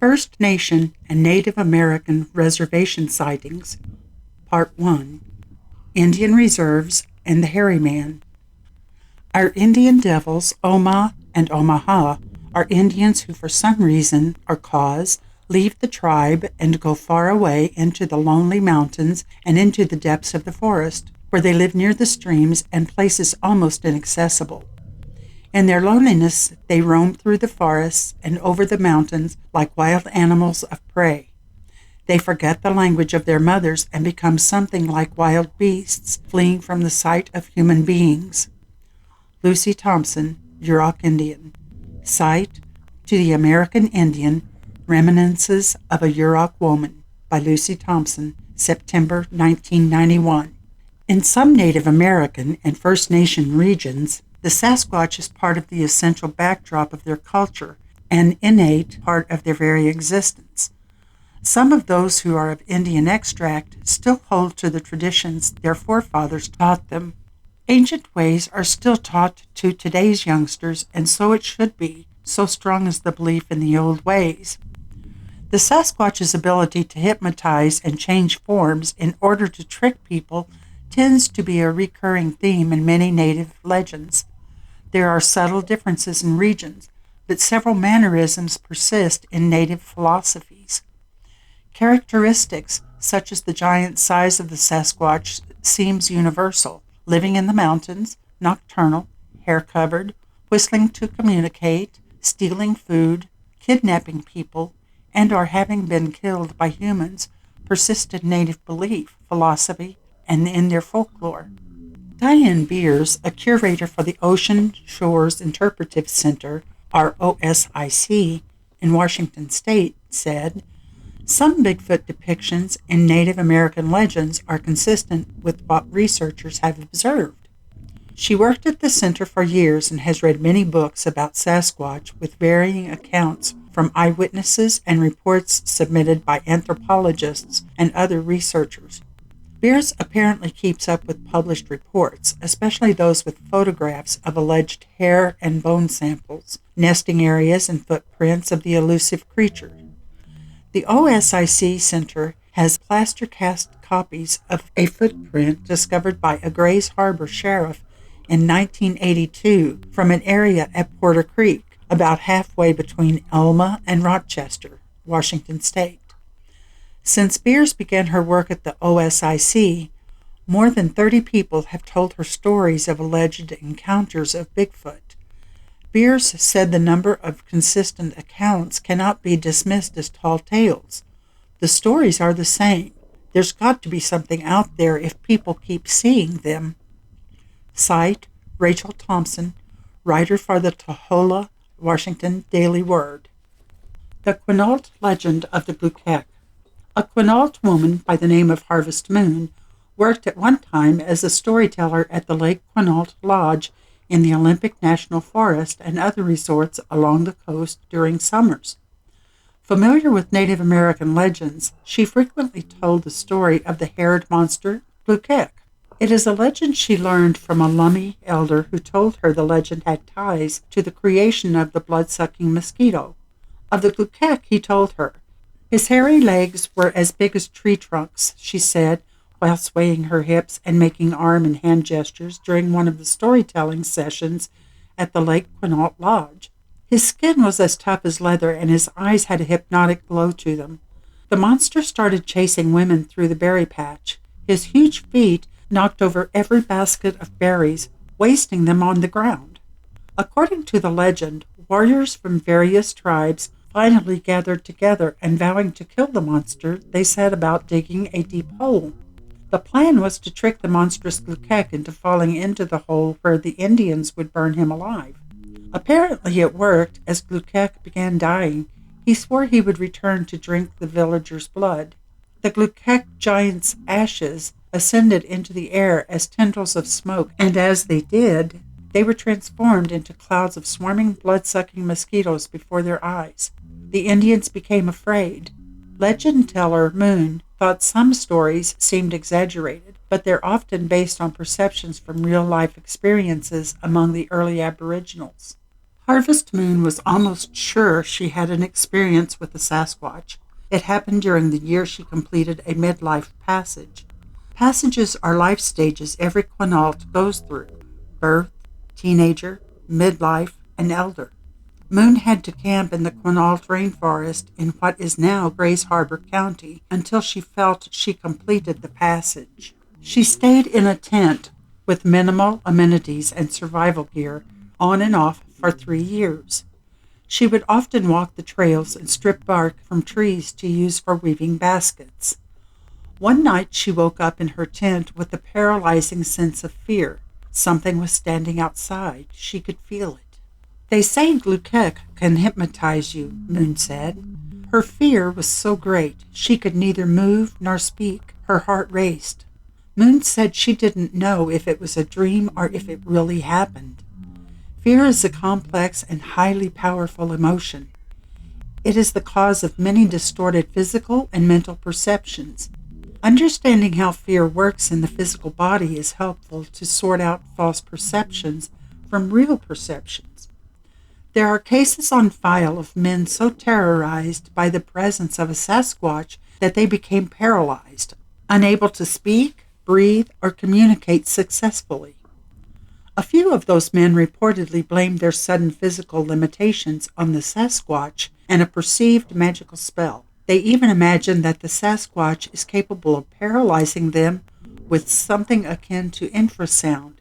First Nation and Native American Reservation Sightings, Part 1, Indian Reserves and the Hairy-man. Our Indian devils, Oma and Omaha, are Indians who for some reason or cause leave the tribe and go far away into the lonely mountains and into the depths of the forest, where they live near the streams and places almost inaccessible. In their loneliness, they roam through the forests and over the mountains like wild animals of prey. They forget the language of their mothers and become something like wild beasts, fleeing from the sight of human beings. Lucy Thompson, Yurok Indian. Site, To the American Indian, Reminiscences of a Yurok Woman, by Lucy Thompson, September 1991. In some Native American and First Nation regions, the Sasquatch is part of the essential backdrop of their culture, an innate part of their very existence. Some of those who are of Indian extract still hold to the traditions their forefathers taught them. Ancient ways are still taught to today's youngsters, and so it should be, so strong is the belief in the old ways. The Sasquatch's ability to hypnotize and change forms in order to trick people tends to be a recurring theme in many Native legends. There are subtle differences in regions, but several mannerisms persist in Native philosophies. Characteristics such as the giant size of the Sasquatch seems universal: living in the mountains, nocturnal, hair-covered, whistling to communicate, stealing food, kidnapping people, and or having been killed by humans persist in Native belief, philosophy, and in their folklore. Diane Beers, a curator for the Ocean Shores Interpretive Center, ROSIC, in Washington State, said, "Some Bigfoot depictions in Native American legends are consistent with what researchers have observed." She worked at the center for years and has read many books about Sasquatch with varying accounts from eyewitnesses and reports submitted by anthropologists and other researchers. Beers apparently keeps up with published reports, especially those with photographs of alleged hair and bone samples, nesting areas, and footprints of the elusive creature. The OSIC Center has plaster cast copies of a footprint discovered by a Grays Harbor sheriff in 1982 from an area at Porter Creek, about halfway between Elma and Rochester, Washington State. Since Beers began her work at the OSIC, more than 30 people have told her stories of alleged encounters of Bigfoot. Beers said the number of consistent accounts cannot be dismissed as tall tales. The stories are the same. There's got to be something out there if people keep seeing them. Site, Rachel Thompson, writer for the Tohola, Washington Daily Word. The Quinault Legend of the Gluckek. A Quinault woman by the name of Harvest Moon worked at one time as a storyteller at the Lake Quinault Lodge in the Olympic National Forest and other resorts along the coast during summers. Familiar with Native American legends, she frequently told the story of the haired monster Gluckek. It is a legend she learned from a Lummi elder who told her the legend had ties to the creation of the blood-sucking mosquito. Of the Gluckek, he told her, "His hairy legs were as big as tree trunks," she said, while swaying her hips and making arm and hand gestures during one of the storytelling sessions at the Lake Quinault Lodge. His skin was as tough as leather, and his eyes had a hypnotic glow to them. The monster started chasing women through the berry patch. His huge feet knocked over every basket of berries, wasting them on the ground. According to the legend, warriors from various tribes finally gathered together, and vowing to kill the monster, they set about digging a deep hole. The plan was to trick the monstrous Gluckek into falling into the hole where the Indians would burn him alive. Apparently it worked. As Gluckek began dying, he swore he would return to drink the villagers' blood. The Gluckek giant's ashes ascended into the air as tendrils of smoke, and as they did, they were transformed into clouds of swarming blood-sucking mosquitoes before their eyes. The Indians became afraid. Legend teller Moon thought some stories seemed exaggerated, but they're often based on perceptions from real-life experiences among the early aboriginals. Harvest Moon was almost sure she had an experience with the Sasquatch. It happened during the year she completed a midlife passage. Passages are life stages every Quinault goes through: birth, teenager, midlife, and elder. Moon had to camp in the Quinault rainforest in what is now Grays Harbor County until she felt she completed the passage. She stayed in a tent with minimal amenities and survival gear on and off for 3 years. She would often walk the trails and strip bark from trees to use for weaving baskets. One night she woke up in her tent with a paralyzing sense of fear. Something was standing outside. She could feel it. "They say Glukek can hypnotize you," Moon said. Her fear was so great she could neither move nor speak. Her heart raced. Moon said she didn't know if it was a dream or if it really happened. Fear is a complex and highly powerful emotion. It is the cause of many distorted physical and mental perceptions. Understanding how fear works in the physical body is helpful to sort out false perceptions from real perceptions. There are cases on file of men so terrorized by the presence of a Sasquatch that they became paralyzed, unable to speak, breathe, or communicate successfully. A few of those men reportedly blamed their sudden physical limitations on the Sasquatch and a perceived magical spell. They even imagined that the Sasquatch is capable of paralyzing them with something akin to infrasound.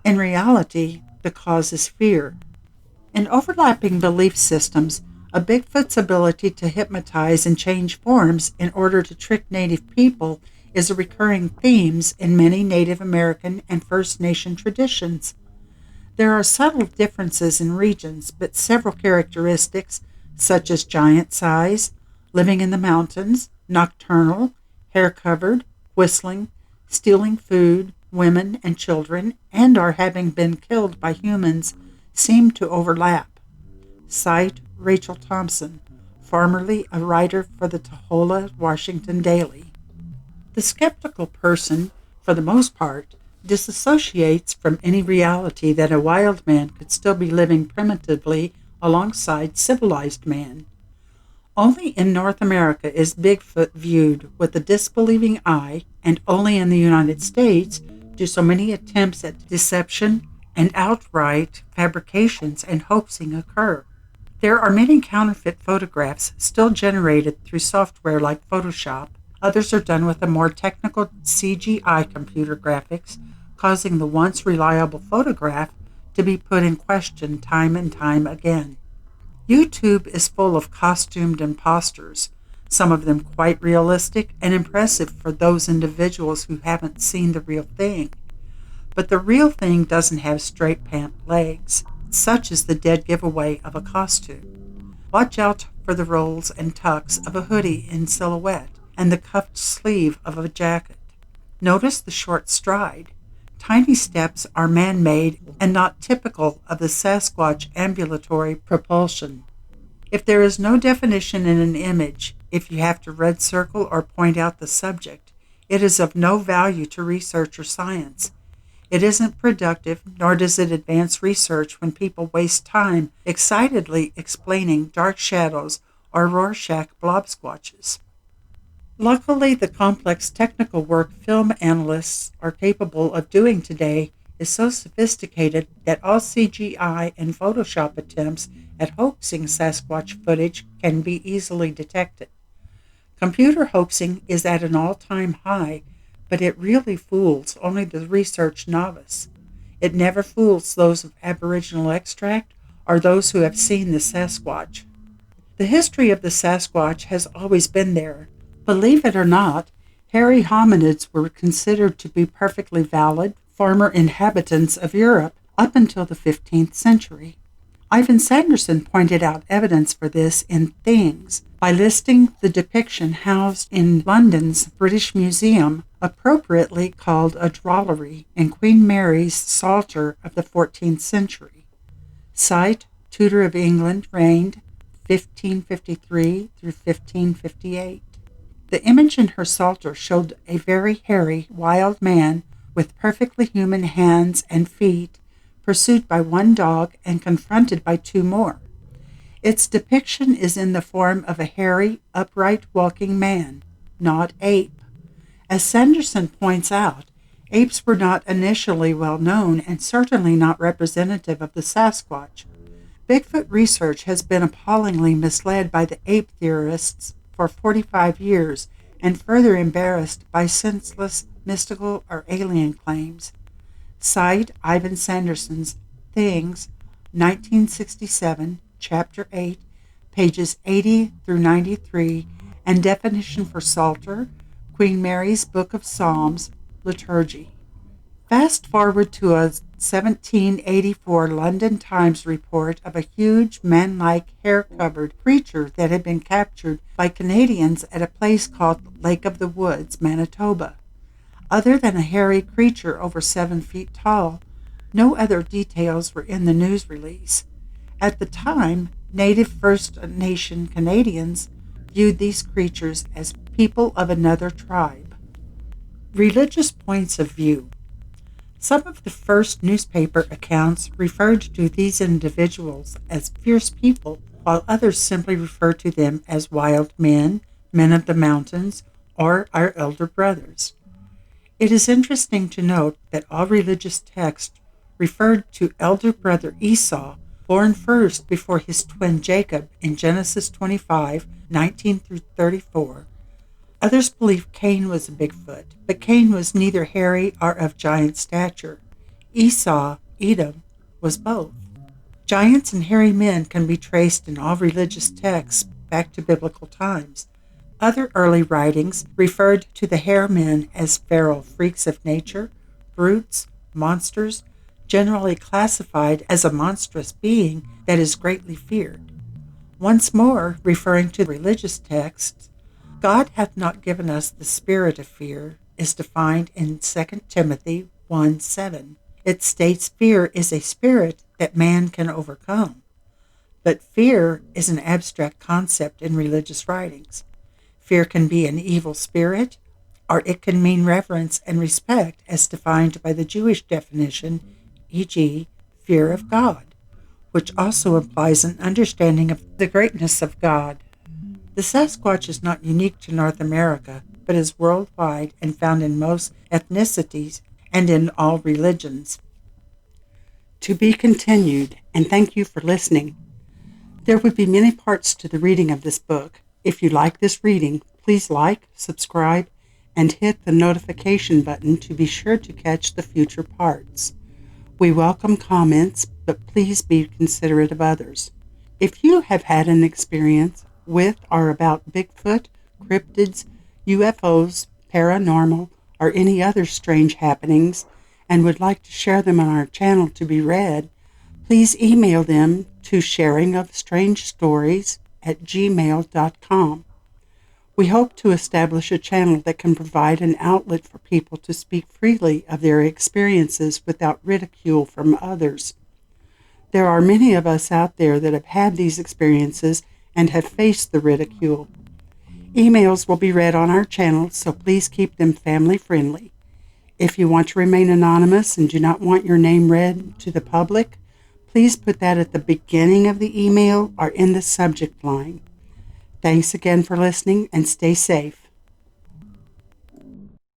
In reality, the cause is fear. In overlapping belief systems, a Bigfoot's ability to hypnotize and change forms in order to trick Native people is a recurring theme in many Native American and First Nation traditions. There are subtle differences in regions, but several characteristics, such as giant size, living in the mountains, nocturnal, hair-covered, whistling, stealing food, women, and children, and or having been killed by humans, seem to overlap. Cite Rachel Thompson, formerly a writer for the Tuhola Washington Daily. The skeptical person, for the most part, disassociates from any reality that a wild man could still be living primitively alongside civilized man. Only in North America is Bigfoot viewed with a disbelieving eye, and only in the United States do so many attempts at deception and outright fabrications and hoaxing occur. There are many counterfeit photographs still generated through software like Photoshop. Others are done with a more technical CGI computer graphics, causing the once reliable photograph to be put in question time and time again. YouTube is full of costumed imposters, some of them quite realistic and impressive for those individuals who haven't seen the real thing. But the real thing doesn't have straight pant legs. Such is the dead giveaway of a costume. Watch out for the rolls and tucks of a hoodie in silhouette and the cuffed sleeve of a jacket. Notice the short stride. Tiny steps are man-made and not typical of the Sasquatch ambulatory propulsion. If there is no definition in an image, if you have to red circle or point out the subject, it is of no value to research or science. It isn't productive, nor does it advance research when people waste time excitedly explaining dark shadows or Rorschach blob squatches. Luckily, the complex technical work film analysts are capable of doing today is so sophisticated that all CGI and Photoshop attempts at hoaxing Sasquatch footage can be easily detected. Computer hoaxing is at an all-time high, but it really fools only the research novice. It never fools those of Aboriginal extract or those who have seen the Sasquatch. The history of the Sasquatch has always been there. Believe it or not, hairy hominids were considered to be perfectly valid former inhabitants of Europe up until the 15th century. Ivan Sanderson pointed out evidence for this in Things by listing the depiction housed in London's British Museum, appropriately called a drollery, in Queen Mary's Psalter of the 14th century. Cite Tudor of England, reigned 1553 through 1558. The image in her psalter showed a very hairy, wild man with perfectly human hands and feet, pursued by one dog and confronted by two more. Its depiction is in the form of a hairy, upright walking man, not ape. As Sanderson points out, apes were not initially well known and certainly not representative of the Sasquatch. Bigfoot research has been appallingly misled by the ape theorists for 45 years and further embarrassed by senseless, mystical, or alien claims. Cite Ivan Sanderson's Things, 1967, Chapter 8, pages 80 through 93, and definition for Psalter, Queen Mary's Book of Psalms, Liturgy. Fast forward to a 1784 London Times report of a huge, man-like, hair-covered creature that had been captured by Canadians at a place called Lake of the Woods, Manitoba. Other than a hairy creature over 7 feet tall, no other details were in the news release. At the time, Native First Nation Canadians viewed these creatures as people of another tribe. Religious points of view. Some of the first newspaper accounts referred to these individuals as fierce people, while others simply referred to them as wild men, men of the mountains, or our elder brothers. It is interesting to note that all religious texts referred to elder brother Esau, born first before his twin Jacob in Genesis 25, 19 through 34. Others believe Cain was a Bigfoot, but Cain was neither hairy or of giant stature. Esau, Edom, was both. Giants and hairy men can be traced in all religious texts back to biblical times. Other early writings referred to the hairy men as feral freaks of nature, brutes, monsters, generally classified as a monstrous being that is greatly feared. Once more, referring to religious texts, God hath not given us the spirit of fear, is defined in 2 Timothy 1:7. It states fear is a spirit that man can overcome. But fear is an abstract concept in religious writings. Fear can be an evil spirit, or it can mean reverence and respect as defined by the Jewish definition, e.g., fear of God, which also implies an understanding of the greatness of God. The Sasquatch is not unique to North America, but is worldwide and found in most ethnicities and in all religions. To be continued, and thank you for listening. There would be many parts to the reading of this book. If you like this reading, please like, subscribe, and hit the notification button to be sure to catch the future parts. We welcome comments, but please be considerate of others. If you have had an experience with or about Bigfoot, cryptids, UFOs, paranormal, or any other strange happenings, and would like to share them on our channel to be read, please email them to sharingofstrangestories@gmail.com. We hope to establish a channel that can provide an outlet for people to speak freely of their experiences without ridicule from others. There are many of us out there that have had these experiences and have faced the ridicule. Emails will be read on our channel, so please keep them family friendly. If you want to remain anonymous and do not want your name read to the public, please put that at the beginning of the email or in the subject line. Thanks again for listening, and stay safe.